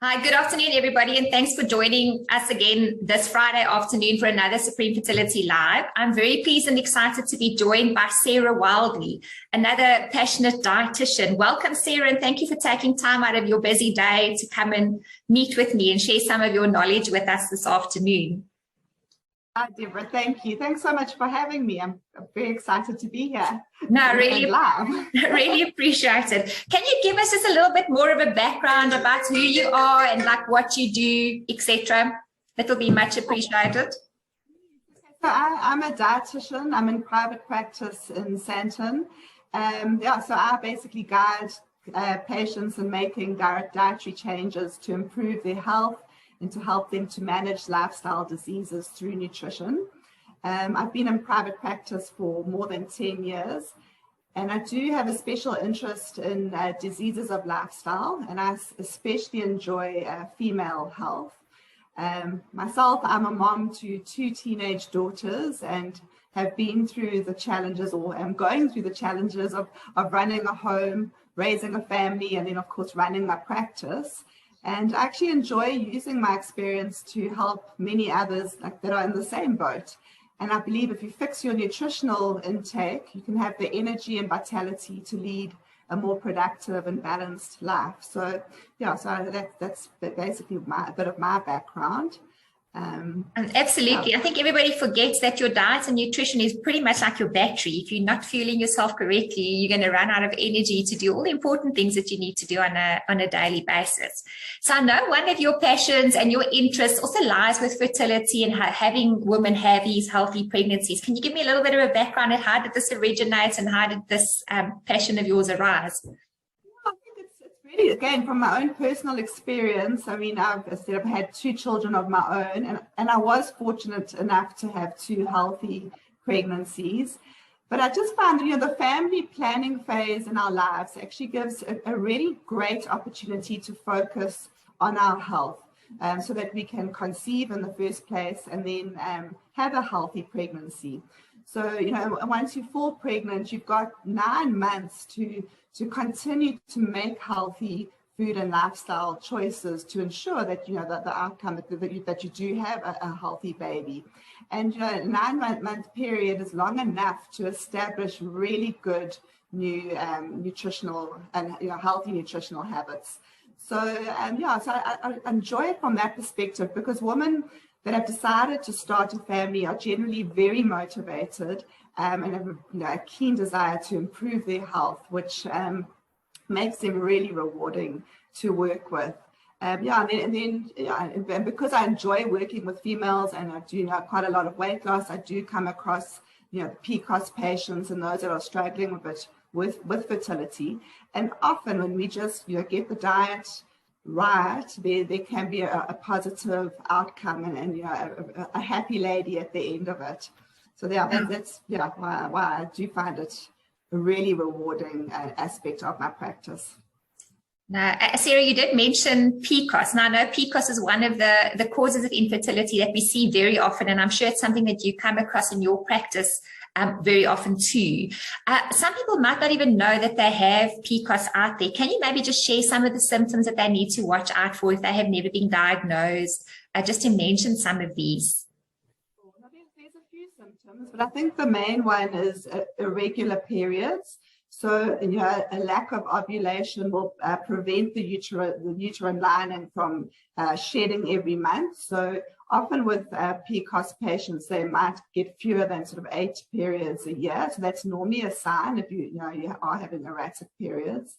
Hi, good afternoon, everybody, and thanks for joining us again this Friday afternoon for another Supreme Fertility Live. I'm very pleased and excited to be joined by Sarah Wildy, another passionate dietitian. Welcome, Sarah, and thank you for taking time out of your busy day to come and meet with me and share some of your knowledge with us this afternoon. Hi, Deborah. Thank you. Thanks so much for having me. I'm very excited to be here. No, really appreciate it. Can you give us just a little bit more of a background about who you are and like what you do, etc.? That'll be much appreciated. So I'm a dietitian. I'm in private practice in Sandton. So I basically guide patients in making dietary changes to improve their health and to help them to manage lifestyle diseases through nutrition. I've been in private practice for more than 10 years, and I do have a special interest in diseases of lifestyle, and I especially enjoy female health. Myself, I'm a mom to 2 teenage daughters and have been through the challenges, or am going through the challenges of running a home, raising a family, and then of course running my practice. And I actually enjoy using my experience to help many others that are in the same boat. And I believe if you fix your nutritional intake, you can have the energy and vitality to lead a more productive and balanced life. So yeah, so that's basically a bit of my background. Absolutely. I think everybody forgets that your diet and nutrition is pretty much like your battery. If you're not fueling yourself correctly, you're going to run out of energy to do all the important things that you need to do on a daily basis. So I know one of your passions and your interests also lies with fertility and having women have these healthy pregnancies. Can you give me a little bit of a background on how did this originate and how did this passion of yours arise? Really, again, from my own personal experience, I mean, I've had 2 children of my own, and I was fortunate enough to have 2 healthy pregnancies. But I just found, the family planning phase in our lives actually gives a really great opportunity to focus on our health so that we can conceive in the first place and then have a healthy pregnancy. So, once you fall pregnant, you've got 9 months to continue to make healthy food and lifestyle choices to ensure that, that the outcome that you do have a healthy baby. And, a 9-month period is long enough to establish really good new nutritional and, healthy nutritional habits. So, so I enjoy it from that perspective because women that have decided to start a family are generally very motivated and have a keen desire to improve their health, which makes them really rewarding to work with. And because I enjoy working with females and I do quite a lot of weight loss, I do come across PCOS patients and those that are struggling a bit with fertility. And often when we just get the diet right, there can be a positive outcome and a happy lady at the end of it. So that's why I do find it a really rewarding aspect of my practice. Now, Sarah, you did mention PCOS. Now, I know PCOS is one of the causes of infertility that we see very often, and I'm sure it's something that you come across in your practice very often too. Some people might not even know that they have PCOS out there. Can you maybe just share some of the symptoms that they need to watch out for if they have never been diagnosed, just to mention some of these? There's a few symptoms, but I think the main one is irregular periods. So, a lack of ovulation will prevent the uterine lining from shedding every month. So often with PCOS patients, they might get fewer than sort of 8 periods a year. So that's normally a sign if you are having erratic periods.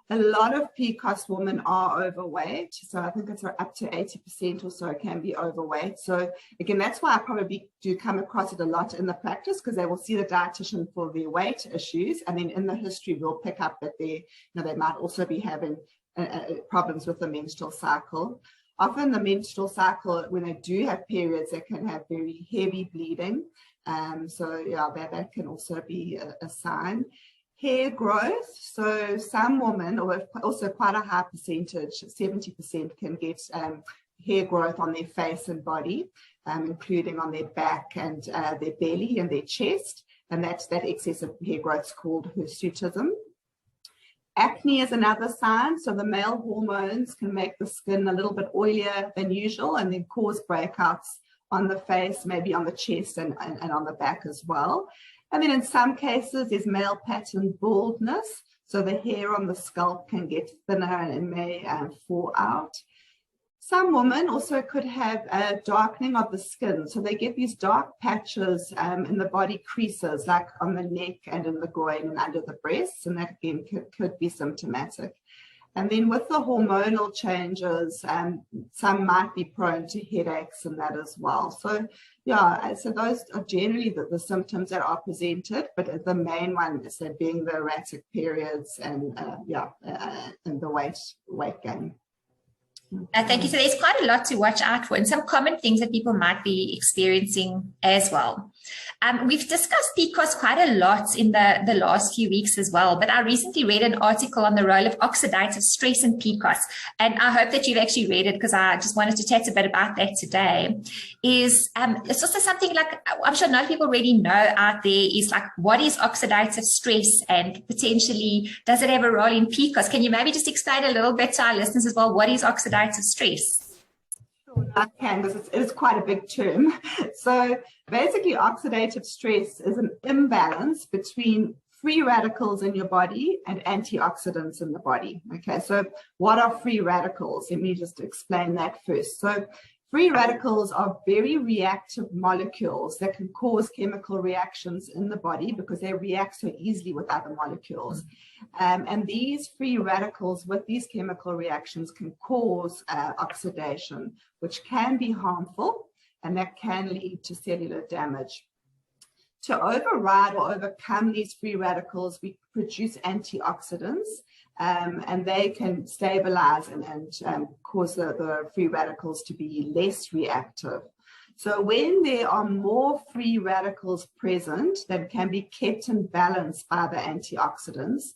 A lot of PCOS women are overweight. So I think it's up to 80% or so can be overweight. So again, that's why I probably do come across it a lot in the practice, because they will see the dietitian for their weight issues. And then in the history, we'll pick up that they might also be having problems with the menstrual cycle. Often the menstrual cycle, when they do have periods, they can have very heavy bleeding. That can also be a sign. Hair growth, so some women, or also quite a high percentage, 70% can get hair growth on their face and body, including on their back and their belly and their chest, and that excessive hair growth is called hirsutism. Acne is another sign. So the male hormones can make the skin a little bit oilier than usual and then cause breakouts on the face, maybe on the chest and on the back as well. And then in some cases, there's male pattern baldness. So the hair on the scalp can get thinner and it may fall out. Some women also could have a darkening of the skin. So they get these dark patches in the body creases, like on the neck and in the groin and under the breasts. And that again could be symptomatic. And then with the hormonal changes, some might be prone to headaches and that as well. So yeah, so those are generally the symptoms that are presented, but the main one is that being the erratic periods and and the weight gain. Thank you. So there's quite a lot to watch out for and some common things that people might be experiencing as well. We've discussed PCOS quite a lot in the last few weeks as well, but I recently read an article on the role of oxidative stress in PCOS, and I hope that you've actually read it because I just wanted to chat a bit about that today. It's also something like I'm sure not people already know out there is like, what is oxidative stress and potentially does it have a role in PCOS? Can you maybe just explain a little bit to our listeners as well, what is oxidative stress? Sure, I can, because it is quite a big term. So basically, oxidative stress is an imbalance between free radicals in your body and antioxidants in the body. Okay, so what are free radicals? Let me just explain that first. So free radicals are very reactive molecules that can cause chemical reactions in the body because they react so easily with other molecules. And these free radicals with these chemical reactions can cause oxidation, which can be harmful, and that can lead to cellular damage. To override or overcome these free radicals, we produce antioxidants, and they can stabilize and cause the free radicals to be less reactive. So when there are more free radicals present that can be kept in balance by the antioxidants,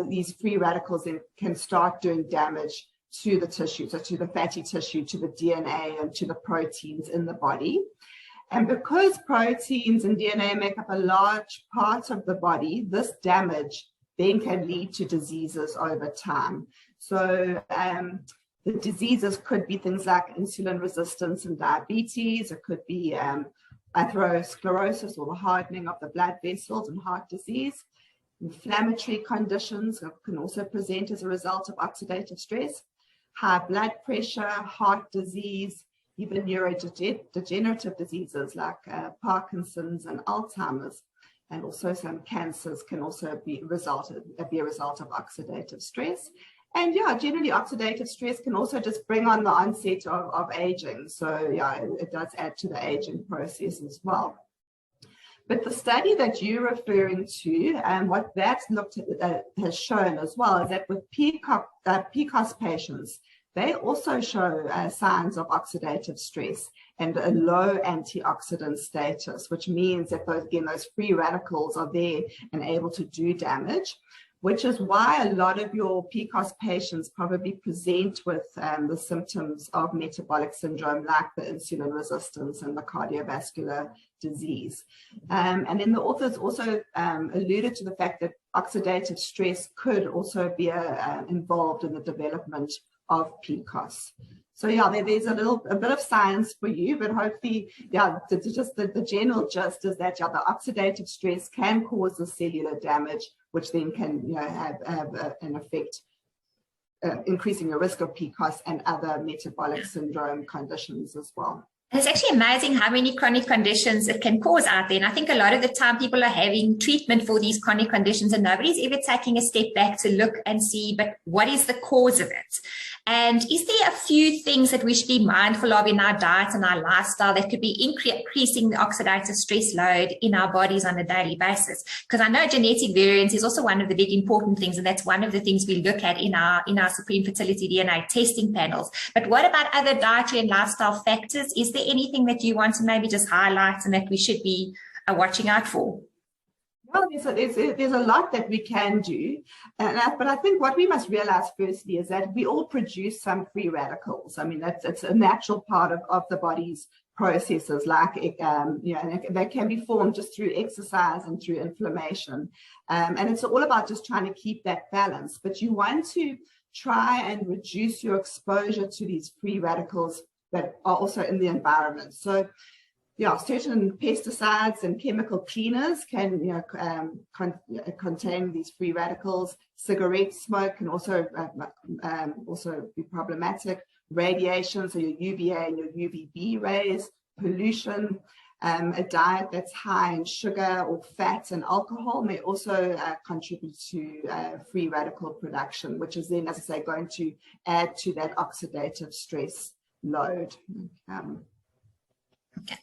these free radicals then can start doing damage to the tissue, so to the fatty tissue, to the DNA, and to the proteins in the body. And because proteins and DNA make up a large part of the body, this damage then can lead to diseases over time. So the diseases could be things like insulin resistance and diabetes. It could be atherosclerosis, or the hardening of the blood vessels, and heart disease. Inflammatory conditions can also present as a result of oxidative stress. High blood pressure, heart disease, even neurodegenerative diseases like Parkinson's and Alzheimer's, and also some cancers can also be a result of oxidative stress. And yeah, generally oxidative stress can also just bring on the onset of aging. So yeah, it does add to the aging process as well. But the study that you're referring to, and what that's looked at, has shown as well, is that with PCOS patients, they also show signs of oxidative stress and a low antioxidant status, which means that those free radicals are there and able to do damage, which is why a lot of your PCOS patients probably present with the symptoms of metabolic syndrome, like the insulin resistance and the cardiovascular disease. And then the authors also alluded to the fact that oxidative stress could also be involved in the development of PCOS. So yeah, there's a bit of science for you, but hopefully, yeah, just the general gist is that the oxidative stress can cause the cellular damage, which then can have an effect, increasing the risk of PCOS and other metabolic syndrome conditions as well. And it's actually amazing how many chronic conditions it can cause out there. And I think a lot of the time people are having treatment for these chronic conditions and nobody's ever taking a step back to look and see, but what is the cause of it? And is there a few things that we should be mindful of in our diet and our lifestyle that could be increasing the oxidative stress load in our bodies on a daily basis? Because I know genetic variance is also one of the big important things, and that's one of the things we look at in our Supreme Fertility DNA testing panels. But what about other dietary and lifestyle factors? Is there anything that you want to maybe just highlight and that we should be watching out for? Well, there's a lot that we can do, but I think what we must realize firstly is that we all produce some free radicals. I mean, it's a natural part of the body's processes, like they can be formed just through exercise and through inflammation, and it's all about just trying to keep that balance. But you want to try and reduce your exposure to these free radicals that are also in the environment. So yeah, certain pesticides and chemical cleaners can contain these free radicals. Cigarette smoke can also be problematic. Radiation, so your UVA and your UVB rays, pollution, a diet that's high in sugar or fat and alcohol may also contribute to free radical production, which is then, as I say, going to add to that oxidative stress load. Okay.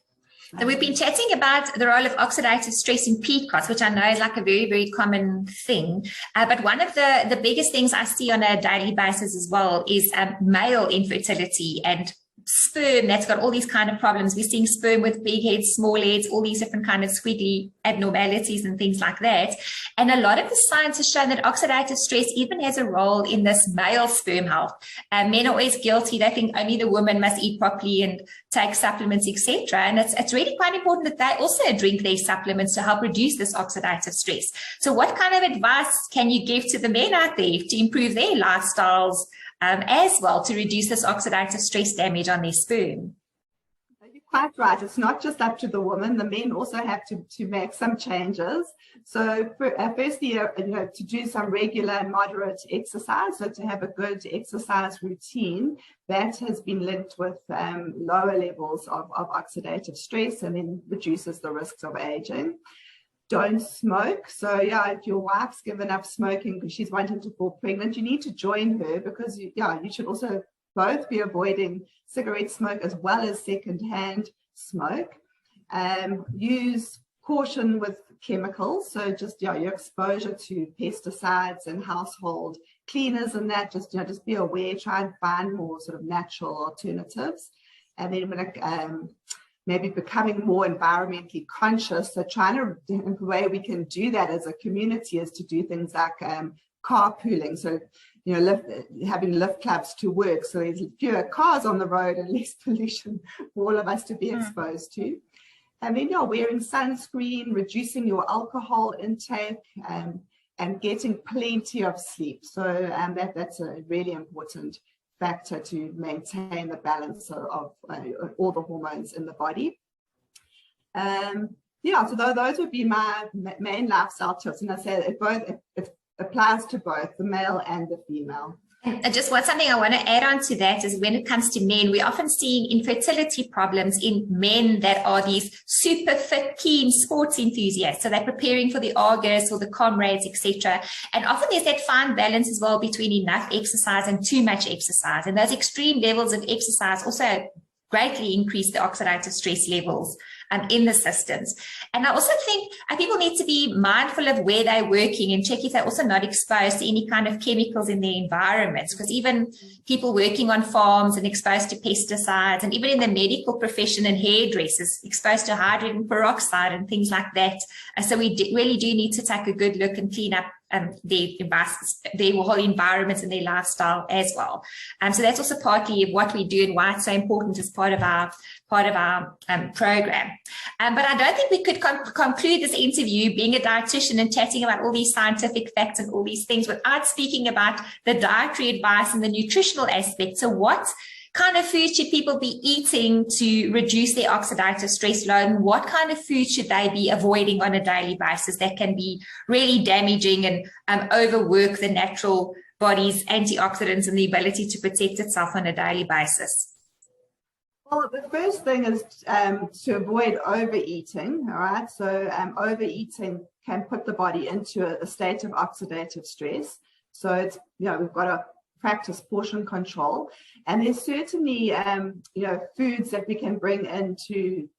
So we've been chatting about the role of oxidative stress in PCOS, which I know is like a very, very common thing. But one of the biggest things I see on a daily basis as well is male infertility and sperm that's got all these kind of problems. We're seeing sperm with big heads, small heads, all these different kind of squiggly abnormalities and things like that. And a lot of the science has shown that oxidative stress even has a role in this male sperm health. Men are always guilty. They think only the woman must eat properly and take supplements, etc. And it's really quite important that they also drink their supplements to help reduce this oxidative stress. So what kind of advice can you give to the men out there to improve their lifestyles as well, to reduce this oxidative stress damage on their sperm? You're quite right. It's not just up to the woman. The men also have to make some changes. So firstly, to do some regular and moderate exercise, so to have a good exercise routine, that has been linked with lower levels of oxidative stress and then reduces the risks of aging. Don't smoke. So yeah, if your wife's given up smoking because she's wanting to fall pregnant, you need to join her, because you should also both be avoiding cigarette smoke as well as secondhand smoke. Use caution with chemicals. So just your exposure to pesticides and household cleaners and that, just be aware, try and find more sort of natural alternatives. And then maybe becoming more environmentally conscious. So the way we can do that as a community is to do things like carpooling. So, having lift clubs to work. So there's fewer cars on the road and less pollution for all of us to be exposed to. And then wearing sunscreen, reducing your alcohol intake, and getting plenty of sleep. So that's a really important factor to maintain the balance of all the hormones in the body. So those would be my main lifestyle tips, and I say it applies to both the male and the female. And just something I want to add on to that is, when it comes to men, we're often seeing infertility problems in men that are these super fit, keen sports enthusiasts. So they're preparing for the August or the Comrades, etc. And often there's that fine balance as well between enough exercise and too much exercise. And those extreme levels of exercise also greatly increase the oxidative stress levels in the systems. And I also think people need to be mindful of where they're working and check if they're also not exposed to any kind of chemicals in their environments, because even people working on farms and exposed to pesticides, and even in the medical profession and hairdressers exposed to hydrogen peroxide and things like that. So we really do need to take a good look and clean up their whole environments and their lifestyle as well. So that's also partly of what we do and why it's so important as part of our program. But I don't think we could conclude this interview, being a dietitian and chatting about all these scientific facts and all these things, without speaking about the dietary advice and the nutritional aspect. So what kind of food should people be eating to reduce their oxidative stress load, and what kind of food should they be avoiding on a daily basis that can be really damaging and overwork the natural body's antioxidants and the ability to protect itself on a daily basis? Well, the first thing is to avoid overeating, all right? So overeating can put the body into a state of oxidative stress. So it's, we've got to practice portion control. And there's certainly, foods that we can bring in to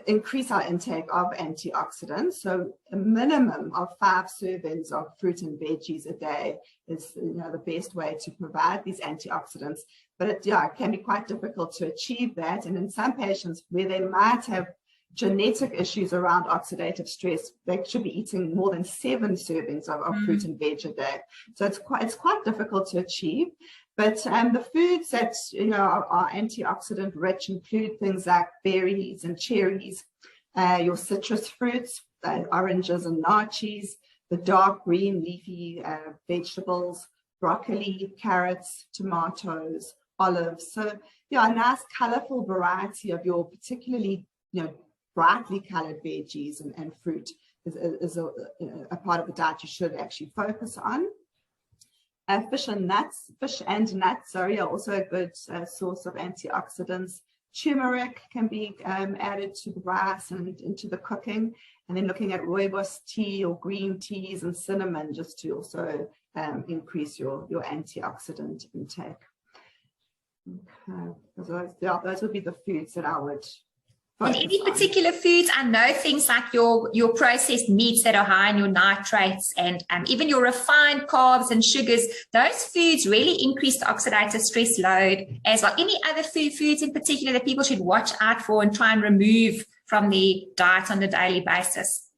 increase our intake of antioxidants. So a minimum of 5 servings of fruit and veggies a day is the best way to provide these antioxidants. But it can be quite difficult to achieve that. And in some patients where they might have genetic issues around oxidative stress, they should be eating more than 7 servings of fruit and veg a day. So it's quite difficult to achieve. But the foods that are antioxidant rich include things like berries and cherries, your citrus fruits, oranges and lychees, the dark green leafy vegetables, broccoli, carrots, tomatoes, olives. So a nice colorful variety of your particularly brightly colored veggies and fruit is a part of the diet you should actually focus on. Fish and nuts are also a good source of antioxidants. Turmeric can be added to the rice and into the cooking, and then looking at rooibos tea or green teas and cinnamon just to also increase your antioxidant intake. Okay, those would be the foods that I would. And any particular foods? I know things like your processed meats that are high in your nitrates and even your refined carbs and sugars, those foods really increase the oxidative stress load as well. Any other foods in particular that people should watch out for and try and remove from the diet on a daily basis?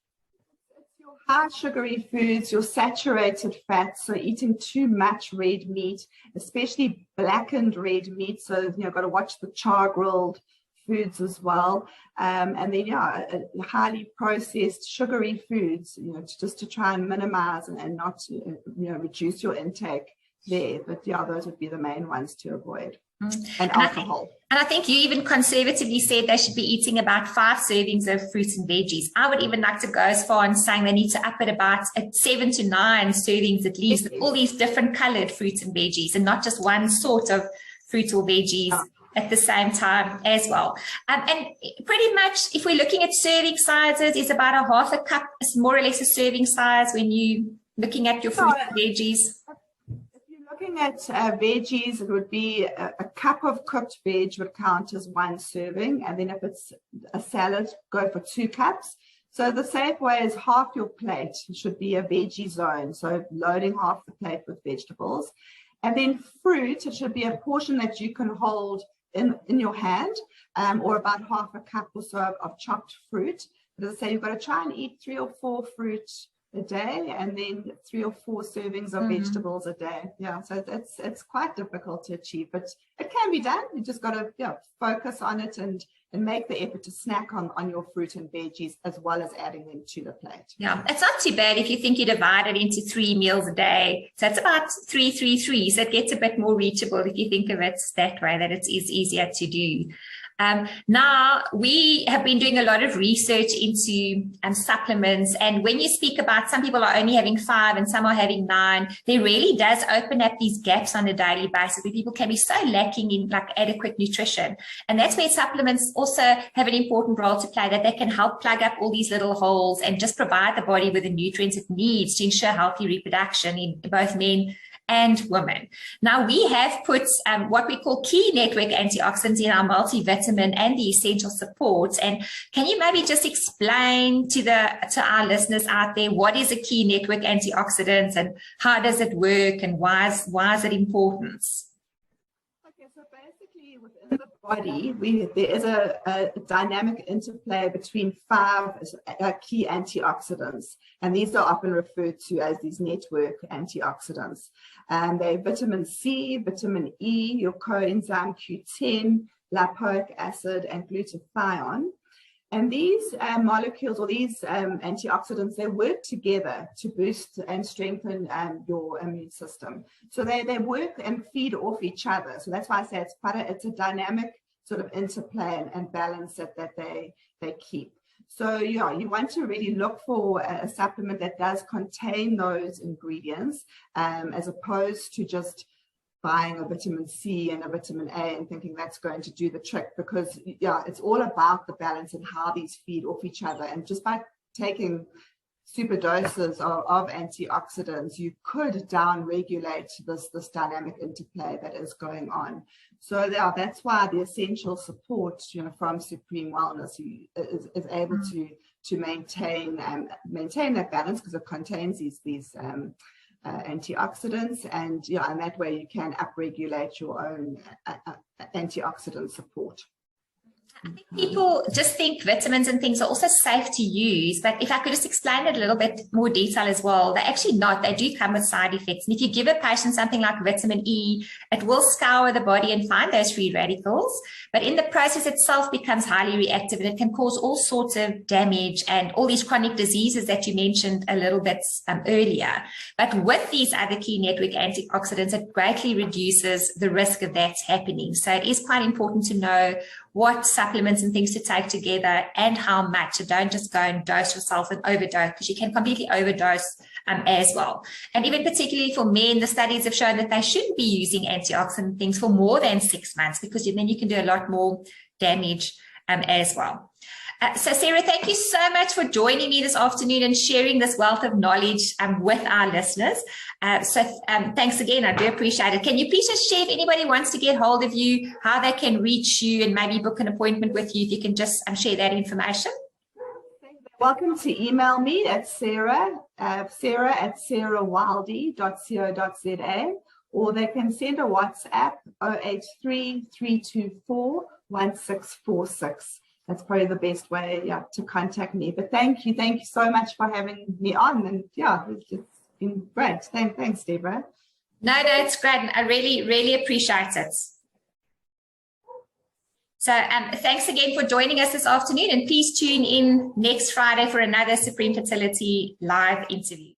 Your high sugary foods, your saturated fats, so eating too much red meat, especially blackened red meat. So you've got to watch the char grilled foods as well, and then highly processed sugary foods, just to try and minimize and not reduce your intake there. But those would be the main ones to avoid. And alcohol. I think you even conservatively said they should be eating about 5 servings of fruits and veggies. I would even like to go as far as saying they need to up it about 7 to 9 servings at least, all these different colored fruits and veggies, and not just one sort of fruit or veggies at the same time as well. And pretty much, if we're looking at serving sizes, is about a half a cup, more or less a serving size when you're looking at your fruits and veggies. If you're looking at veggies, it would be a cup of cooked veg would count as 1 serving. And then if it's a salad, go for 2 cups. So the safe way is half your plate should be a veggie zone. So loading half the plate with vegetables. And then fruit, it should be a portion that you can hold in your hand, or about half a cup or so of chopped fruit. But as I say, you've got to try and eat 3 or 4 fruit a day, and then 3 or 4 servings of vegetables a day. So it's quite difficult to achieve, but it can be done. You just got to focus on it and make the effort to snack on your fruit and veggies as well as adding them to the plate. Yeah, it's not too bad if you think you divide it into 3 meals a day. So it's about 3, 3, 3. So it gets a bit more reachable if you think of it that way, that it is easier to do. Now, we have been doing a lot of research into supplements, and when you speak about some people are only having 5 and some are having 9, there really does open up these gaps on a daily basis where people can be so lacking in adequate nutrition. And that's where supplements also have an important role to play, that they can help plug up all these little holes and just provide the body with the nutrients it needs to ensure healthy reproduction in both men and women. Now, we have put what we call key network antioxidants in our multivitamin and the essential supports. And can you maybe just explain to our listeners out there, what is a key network antioxidant and how does it work and why is it important? Okay, so basically within the body, there is a dynamic interplay between 5 key antioxidants, and these are often referred to as these network antioxidants. They're vitamin C, vitamin E, your coenzyme Q10, lipoic acid, and glutathione. And these molecules, or these antioxidants, they work together to boost and strengthen your immune system. So they work and feed off each other. So that's why I say it's a dynamic sort of interplay and balance that they keep. So you want to really look for a supplement that does contain those ingredients, as opposed to just buying a vitamin C and a vitamin A and thinking that's going to do the trick, because it's all about the balance and how these feed off each other. And just by taking super doses of antioxidants, you could down-regulate this dynamic interplay that is going on. So that's why the essential support, from Supreme Wellness is able to maintain that balance, because it contains these antioxidants, and that way you can upregulate your own antioxidant support. I think people just think vitamins and things are also safe to use, but if I could just explain it a little bit more detail as well, they're actually not. They do come with side effects. And if you give a patient something like vitamin E, it will scour the body and find those free radicals, but in the process itself becomes highly reactive and it can cause all sorts of damage and all these chronic diseases that you mentioned a little bit earlier. But with these other key network antioxidants, it greatly reduces the risk of that happening. So it is quite important to know what supplements and things to take together and how much. So don't just go and dose yourself and overdose, because you can completely overdose as well. And even particularly for men, the studies have shown that they shouldn't be using antioxidant things for more than 6 months, because then you can do a lot more damage as well. So Sarah, thank you so much for joining me this afternoon and sharing this wealth of knowledge with our listeners. Thanks again. I do appreciate it. Can you please just share, if anybody wants to get hold of you, how they can reach you and maybe book an appointment with you, if you can just share that information? Welcome to email me at Sarah at sarahwildy.co.za, or they can send a WhatsApp 083 324 1646. That's probably the best way to contact me. But thank you so much for having me on. And it's been great. Thanks, Deborah. No, it's great. I really appreciate it. So thanks again for joining us this afternoon, and please tune in next Friday for another Supreme Fertility live interview.